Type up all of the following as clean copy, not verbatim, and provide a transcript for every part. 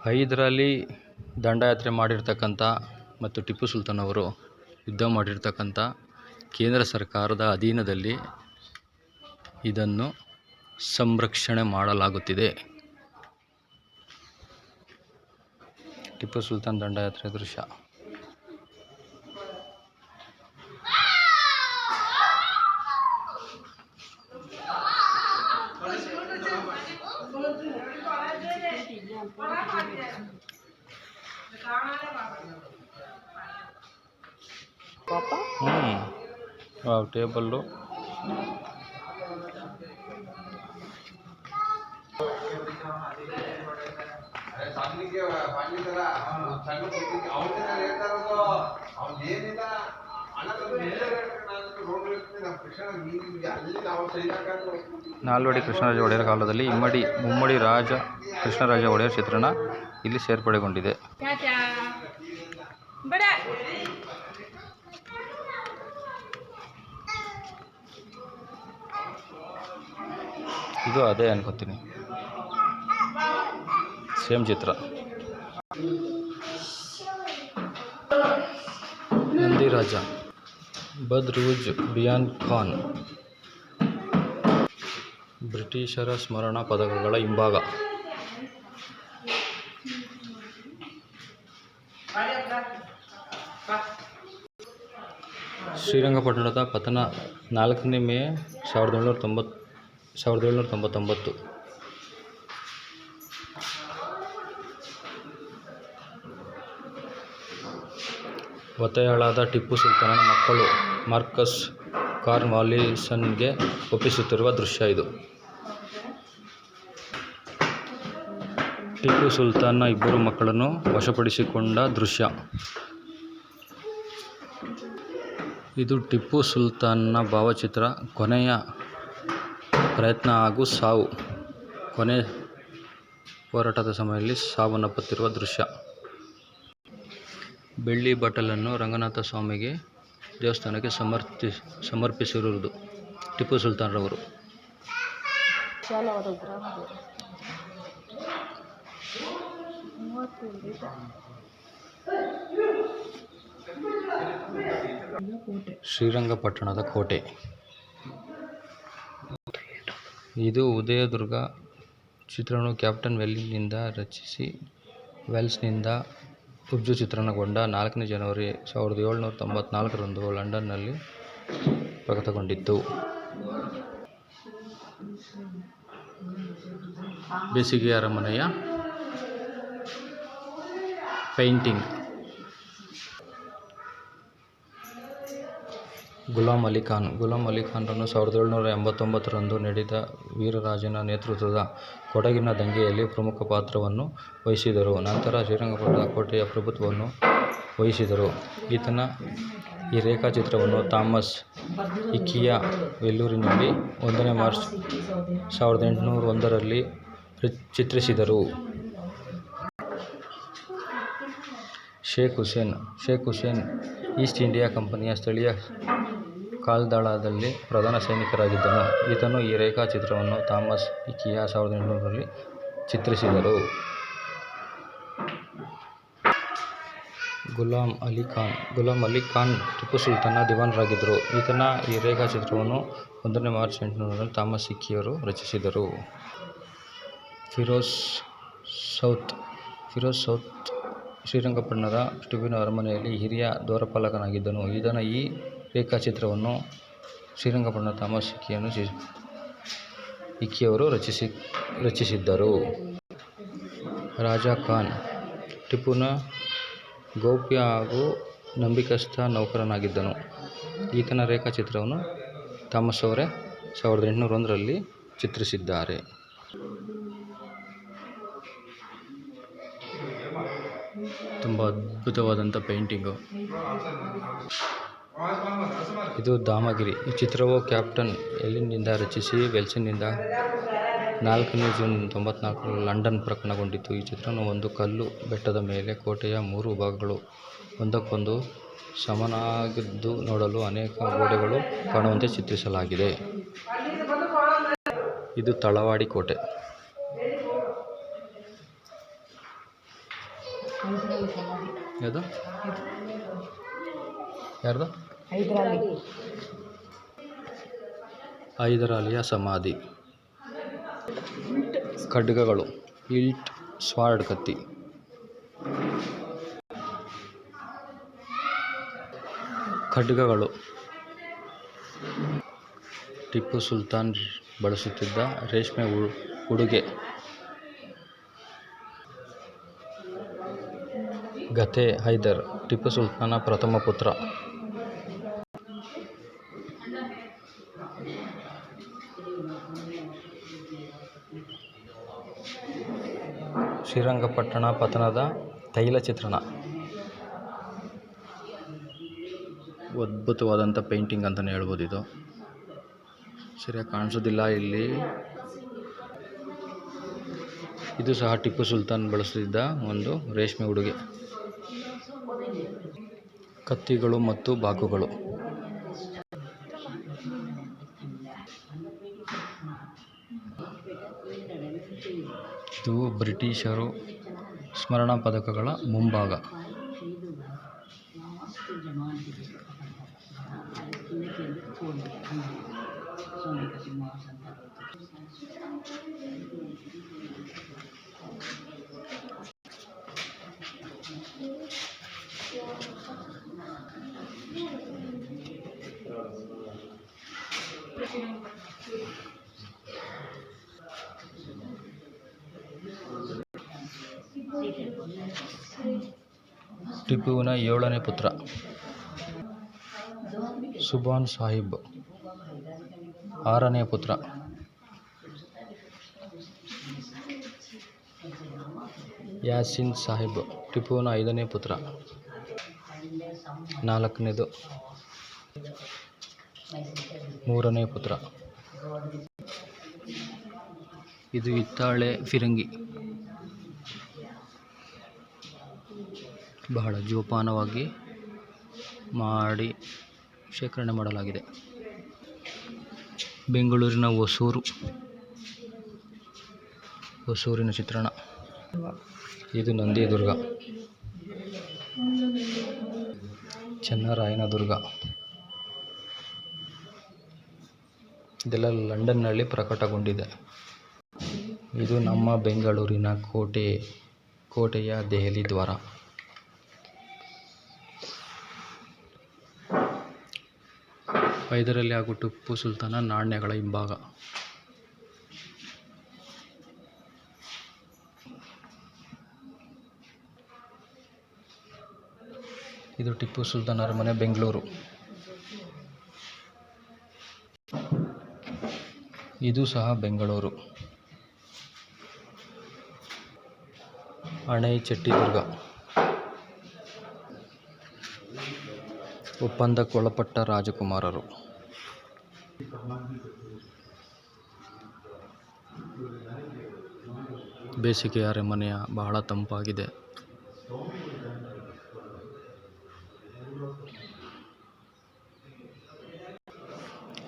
ಹೈದರಾಲಿ ದಂಡಯಾತ್ರೆ ಮಾಡಿರ್ತಕ್ಕಂಥ ಮತ್ತು ಟಿಪ್ಪು ಸುಲ್ತಾನ್ ಅವರು ಯುದ್ಧ ಮಾಡಿರ್ತಕ್ಕಂಥ ಕೇಂದ್ರ ಸರ್ಕಾರದ ಅಧೀನದಲ್ಲಿ ಇದನ್ನು ಸಂರಕ್ಷಣೆ ಮಾಡಲಾಗುತ್ತಿದೆ. ಟಿಪ್ಪು ಸುಲ್ತಾನ್ ದಂಡಯಾತ್ರೆ ದೃಶ್ಯ. ಟೇಬಲ್ಲು ನಾಲ್ವಡಿ ಕೃಷ್ಣರಾಜ ಒಡೆಯರ್ ಕಾಲದಲ್ಲಿ ಮುಮ್ಮಡಿ ರಾಜ ಕೃಷ್ಣರಾಜ ಒಡೆಯರ್ ಚಿತ್ರಣ ಇಲ್ಲಿ ಸೇರ್ಪಡೆಗೊಂಡಿದೆ. ಇದು ಅದೇ ಅನ್ಕೋತೀನಿ, ಸೇಮ್ ಚಿತ್ರ. ನಂದಿರಾಜ, ಬದ್ರೂಜ್ ಬಿಯಾನ್ ಖಾನ್, ಬ್ರಿಟಿಷರ ಸ್ಮರಣ ಪದಕಗಳ ಹಿಂಭಾಗ. ಶ್ರೀರಂಗಪಟ್ಟಣದ ಪತನ 4 ಮೇ 1799. ಒತ್ತೆಯಾಳಾದ ಟಿಪ್ಪು ಸುಲ್ತಾನನ ಮಕ್ಕಳು ಮಾರ್ಕಸ್ ಕಾರ್ನ್ವಾಲಿಸನ್ಗೆ ಒಪ್ಪಿಸುತ್ತಿರುವ ದೃಶ್ಯ ಇದು. ಟಿಪ್ಪು ಸುಲ್ತಾನ್ನ 2 ಮಕ್ಕಳನ್ನು ವಶಪಡಿಸಿಕೊಂಡ ದೃಶ್ಯ. ಇದು ಟಿಪ್ಪು ಸುಲ್ತಾನ್ನ ಭಾವಚಿತ್ರ. ಕೊನೆಯ ಪ್ರಯತ್ನ ಹಾಗೂ ಸಾವು. ಕೊನೆ ಹೋರಾಟದ ಸಮಯದಲ್ಲಿ ಸಾವನ್ನಪ್ಪುತ್ತಿರುವ ದೃಶ್ಯ. ಬೆಳ್ಳಿ ಬಟ್ಟಲನ್ನು ರಂಗನಾಥ ಸ್ವಾಮಿಗೆ ದೇವಸ್ಥಾನಕ್ಕೆ ಸಮರ್ಪಿಸಿರುವುದು ಟಿಪ್ಪು ಸುಲ್ತಾನ್ರವರು. ಶ್ರೀರಂಗಪಟ್ಟಣದ ಕೋಟೆ. ಇದು ಉದಯದುರ್ಗ ಚಿತ್ರಣವು ಕ್ಯಾಪ್ಟನ್ ವೆಲ್ಸ್ನಿಂದ ಉರ್ದು ಚಿತ್ರಣಗೊಂಡ 4 ಜನವರಿ 1794 ಲಂಡನ್ನಲ್ಲಿ ಪ್ರಕಟಗೊಂಡಿತ್ತು. ಬೇಸಿಗೆ ಅರಮನೆಯ ಪೇಂಟಿಂಗ್. ಗುಲಾಂ ಅಲಿ ಖಾನ್ರನ್ನು 1789 ನಡೆದ ವೀರರಾಜನ ನೇತೃತ್ವದ ಕೊಡಗಿನ ದಂಗೆಯಲ್ಲಿ ಪ್ರಮುಖ ಪಾತ್ರವನ್ನು ವಹಿಸಿದರು. ನಂತರ ಶ್ರೀರಂಗಪಟ್ಟಣದ ಕೋಟೆಯ ಪ್ರಭುತ್ವವನ್ನು ವಹಿಸಿದರು. ಈತನ ಈ ರೇಖಾಚಿತ್ರವನ್ನು ಥಾಮಸ್ ಇಕಿಯಾ ವೆಲ್ಲೂರಿನಲ್ಲಿ 1 ಮಾರ್ಚ್ 1801 ಚಿತ್ರಿಸಿದರು. ಶೇಖ್ ಹುಸೇನ್ ಈಸ್ಟ್ ಇಂಡಿಯಾ ಕಂಪನಿಯ ಸ್ಥಳೀಯ ಕಾಲ್ದಳದಲ್ಲಿ ಪ್ರಧಾನ ಸೈನಿಕರಾಗಿದ್ದನು. ಈತನು ಈ ರೇಖಾಚಿತ್ರವನ್ನು ಥಾಮಸ್ ಇಕಿಯಾ 1800 ಚಿತ್ರಿಸಿದರು. ಗುಲಾಂ ಅಲಿ ಖಾನ್ ಟಿಪ್ಪು ಸುಲ್ತಾನ್ನ ದಿವಾನರಾಗಿದ್ದರು. ಈತನ ಈ ರೇಖಾಚಿತ್ರವನ್ನು 1 ಮಾರ್ಚ್ 1800 ಥಾಮಸ್ ಇಕಿಯವರು ರಚಿಸಿದರು. ಫಿರೋಜ್ ಸೌತ್ ಶ್ರೀರಂಗಪಟ್ಟಣದ ಟಿಪ್ಪುವಿನ ಅರಮನೆಯಲ್ಲಿ ಹಿರಿಯ ದ್ವಾರಪಾಲಕನಾಗಿದ್ದನು. ಈತನ ಈ ರೇಖಾಚಿತ್ರವನ್ನು ಶ್ರೀರಂಗಪಟ್ಟಣದ ಥಾಮಸ್ ಇಕಿಯವರು ರಚಿಸಿದ್ದರು. ರಾಜಾ ಖಾನ್ ಟಿಪ್ಪುವಿನ ಗೌಪ್ಯ ಹಾಗೂ ನಂಬಿಕಸ್ಥ ನೌಕರನಾಗಿದ್ದನು. ಈತನ ರೇಖಾಚಿತ್ರವನ್ನು ಥಾಮಸ್ ಅವರೇ 1801 ಚಿತ್ರಿಸಿದ್ದಾರೆ. ತುಂಬ ಅದ್ಭುತವಾದಂಥ ಪೇಂಟಿಂಗು. ಇದು ದಾಮಗಿರಿ. ಈ ಚಿತ್ರವು ಕ್ಯಾಪ್ಟನ್ ಎಲ್ಲಿನಿಂದ ರಚಿಸಿ ವೆಲ್ಸ್ನಿಂದ 4 ಜೂನ್ 1994 ಲಂಡನ್ ಪ್ರಕಟಗೊಂಡಿತು. ಈ ಚಿತ್ರವನ್ನು ಒಂದು ಕಲ್ಲು ಬೆಟ್ಟದ ಮೇಲೆ ಕೋಟೆಯ 3 ಭಾಗಗಳು ಒಂದಕ್ಕೊಂದು ಸಮನಾಗಿದ್ದು ನೋಡಲು ಅನೇಕ ಗೋಡೆಗಳು ಕಾಣುವಂತೆ ಚಿತ್ರಿಸಲಾಗಿದೆ. ಇದು ತಳವಾಡಿ ಕೋಟೆ. ಯಾವುದು ಯಾರ್ದು? ಹೈದರಾಲಿಯ ಸಮಾಧಿ. ಖಡ್ಗಗಳು, ಹಿಲ್ಟ್, ಸ್ವಾರ್ಡ್ ಕತ್ತಿ. ಖಡ್ಗಗಳು ಟಿಪ್ಪು ಸುಲ್ತಾನ್ ಬಳಸುತ್ತಿದ್ದ ರೇಷ್ಮೆ ಉಡುಗೆ. ಗತೆ ಹೈದರ್ ಟಿಪ್ಪು ಸುಲ್ತಾನ ಪ್ರಥಮ ಪುತ್ರ. ಶ್ರೀರಂಗಪಟ್ಟಣ ಪತನದ ತೈಲಚಿತ್ರಣ. ಅದ್ಭುತವಾದಂಥ ಪೇಂಟಿಂಗ್ ಅಂತಲೇ ಹೇಳ್ಬೋದು. ಇದು ಸರಿಯಾಗಿ ಕಾಣಿಸೋದಿಲ್ಲ ಇಲ್ಲಿ. ಇದು ಸಹ ಟಿಪ್ಪು ಸುಲ್ತಾನ್ ಬಳಸುತ್ತಿದ್ದ ಒಂದು ರೇಷ್ಮೆ ಉಡುಗೆ. ಕತ್ತಿಗಳು ಮತ್ತು ಬಾಕುಗಳು. ಇದು ಬ್ರಿಟಿಷರು ಸ್ಮರಣ ಪದಕಗಳ ಮುಂಭಾಗ. ಟಿಪ್ಪುವಿನ 7ನೇ ಪುತ್ರ ಸುಭಾನ್ ಸಾಹಿಬ್. 6ನೇ ಪುತ್ರ ಯಾಸಿನ್ ಸಾಹಿಬ್. ಟಿಪ್ಪುವಿನ 5ನೇ ಪುತ್ರ. 4ನೇದು 3ನೇ ಪುತ್ರ. ಇದು ಹಿತ್ತಾಳೆ ಫಿರಂಗಿ. ಬಹಳ ಜೋಪಾನವಾಗಿ ಮಾಡಿ ಶೇಖರಣೆ ಮಾಡಲಾಗಿದೆ. ಬೆಂಗಳೂರಿನ ಹೊಸೂರಿನ ಚಿತ್ರಣ. ಇದು ನಂದಿದುರ್ಗ. ಚೆನ್ನರಾಯನ ದುರ್ಗ. ಇದೆಲ್ಲ ಲಂಡನ್ನಲ್ಲಿ ಪ್ರಕಟಗೊಂಡಿದೆ. ಇದು ನಮ್ಮ ಬೆಂಗಳೂರಿನ ಕೋಟೆಯ ದೆಹಲಿ ದ್ವಾರ. ಹೈದರಾಲಿ ಹಾಗೂ ಟಿಪ್ಪು ಸುಲ್ತಾನ ನಾಣ್ಯಗಳ ಹಿಂಭಾಗ. ಇದು ಟಿಪ್ಪು ಸುಲ್ತಾನ್ ಅರಮನೆ, ಬೆಂಗಳೂರು. ಇದು ಸಹ ಬೆಂಗಳೂರು. ಅಣೈಚೆಟ್ಟಿದುರ್ಗ. ಒಪ್ಪಂದಕ್ಕೊಳಪಟ್ಟ ರಾಜಕುಮಾರರು. ಬೇಸಿಗೆ ಅರಮನೆಯ ಬಹಳ ತಂಪಾಗಿದೆ.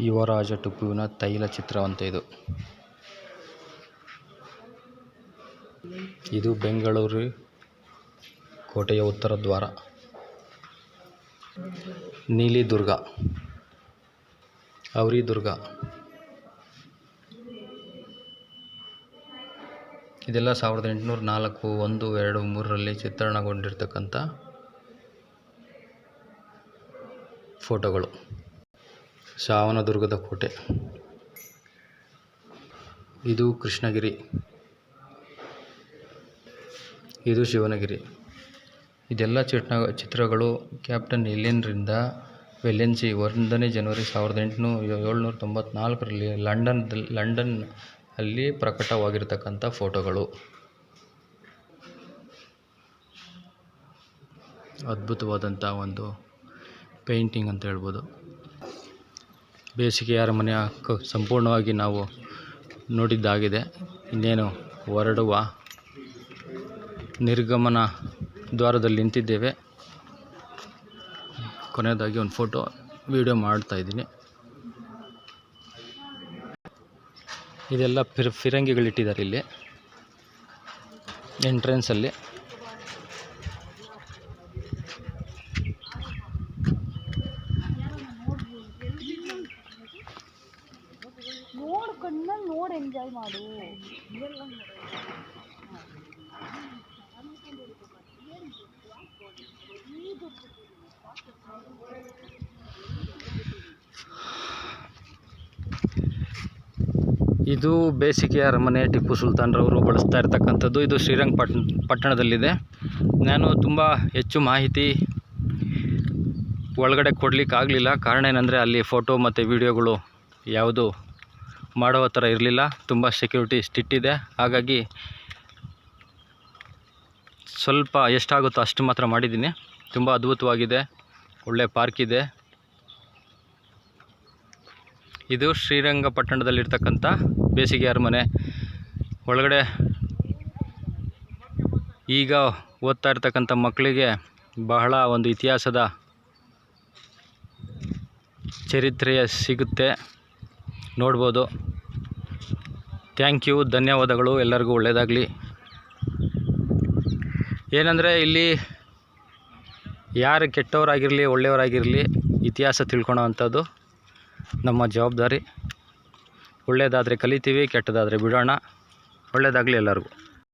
ಯುವರಾಜ ಟಿಪ್ಪುವಿನ ತೈಲ ಚಿತ್ರವಂತೆ ಇದು. ಇದು ಬೆಂಗಳೂರು ಕೋಟೆಯ ಉತ್ತರ ದ್ವಾರ. ನೀಲಿದುರ್ಗ, ಔರಿದುರ್ಗ. ಇದೆಲ್ಲ 1804, 1, 2, 3ರಲ್ಲಿ ಚಿತ್ರಣಗೊಂಡಿರ್ತಕ್ಕಂಥ ಫೋಟೋಗಳು. ಸಾವನದುರ್ಗದ ಕೋಟೆ. ಇದು ಕೃಷ್ಣಗಿರಿ. ಇದು ಶಿವನಗಿರಿ. ಇದೆಲ್ಲ ಚಿತ್ರಗಳು ಕ್ಯಾಪ್ಟನ್ ಎಲಿಯನ್ರಿಂದ ವೆಲೆನ್ಸಿ 1ನೇ ಜನವರಿ 1794ರಲ್ಲಿ ಲಂಡನ್ ಅಲ್ಲಿ ಪ್ರಕಟವಾಗಿರ್ತಕ್ಕಂಥ ಫೋಟೋಗಳು. ಅದ್ಭುತವಾದಂಥ ಒಂದು ಪೇಂಟಿಂಗ್ ಅಂತ ಹೇಳ್ಬೋದು. ಬೇಸಿಗೆ ಅರಮನೆಯ ಸಂಪೂರ್ಣವಾಗಿ ನಾವು ನೋಡಿದ್ದಾಗಿದೆ. ಇನ್ನೇನು ಹೊರಡುವ ನಿರ್ಗಮನ ದ್ವಾರದಲ್ಲಿ ನಿಂತಿದ್ದೇವೆ. ಕೊನೆಯದಾಗಿ ಒಂದು ವಿಡಿಯೋ ಮಾಡ್ತಾಯಿದ್ದೀನಿ. ಇದೆಲ್ಲ ಫಿರಂಗಿಗಳಿಟ್ಟಿದ್ದಾರೆ ಇಲ್ಲಿ ಎಂಟ್ರೆನ್ಸಲ್ಲಿ. ಎಂಜಾಯ್ ಮಾಡು. ಇದು ಬೇಸಿಗೆ ಅರಮನೆ, ಟಿಪ್ಪು ಸುಲ್ತಾನ್ರವರು ಬಳಸ್ತಾ ಇರ್ತಕ್ಕಂಥದ್ದು. ಇದು ಶ್ರೀರಂಗಪಟ್ಟಣದಲ್ಲಿದೆ. ನಾನು ತುಂಬ ಹೆಚ್ಚು ಮಾಹಿತಿ ಒಳಗಡೆ ಕೊಡಲಿಕ್ಕಾಗಲಿಲ್ಲ. ಕಾರಣ ಏನಂದರೆ ಅಲ್ಲಿ ಫೋಟೋ ಮತ್ತು ವಿಡಿಯೋಗಳು ಯಾವುದು ಮಾಡೋ ಥರ ಇರಲಿಲ್ಲ. ತುಂಬ ಸೆಕ್ಯೂರಿಟಿ ಸ್ಟ್ರಿಕ್ಟ್ ಇದೆ. ಹಾಗಾಗಿ ಸ್ವಲ್ಪ ಎಷ್ಟಾಗುತ್ತೋ ಅಷ್ಟು ಮಾತ್ರ ಮಾಡಿದ್ದೀನಿ. ತುಂಬ ಅದ್ಭುತವಾಗಿದೆ. ಒಳ್ಳೆ ಪಾರ್ಕ್ ಇದೆ. ಇದು ಶ್ರೀರಂಗಪಟ್ಟಣದಲ್ಲಿರ್ತಕ್ಕಂಥ ಬೇಸಿಗೆ ಅರಮನೆ. ಒಳಗಡೆ ಈಗ ಓದ್ತಾ ಇರ್ತಕ್ಕಂಥ ಮಕ್ಕಳಿಗೆ ಬಹಳ ಒಂದು ಇತಿಹಾಸದ ಚರಿತ್ರೆಯ ಸಿಗುತ್ತೆ, ನೋಡ್ಬೋದು. ಥ್ಯಾಂಕ್ ಯು, ಧನ್ಯವಾದಗಳು. ಎಲ್ಲರಿಗೂ ಒಳ್ಳೆಯದಾಗಲಿ. ಏನಂದರೆ ಇಲ್ಲಿ ಯಾರು ಕೆಟ್ಟವರಾಗಿರಲಿ ಒಳ್ಳೆಯವರಾಗಿರಲಿ ಇತಿಹಾಸ ತಿಳ್ಕೊಳೋ ಅಂಥದ್ದು ನಮ್ಮ ಜವಾಬ್ದಾರಿ. ಒಳ್ಳೆಯದಾದರೆ ಕಲಿತೀವಿ, ಕೆಟ್ಟದಾದರೆ ಬಿಡೋಣ. ಒಳ್ಳೆಯದಾಗಲಿ ಎಲ್ಲರಿಗೂ.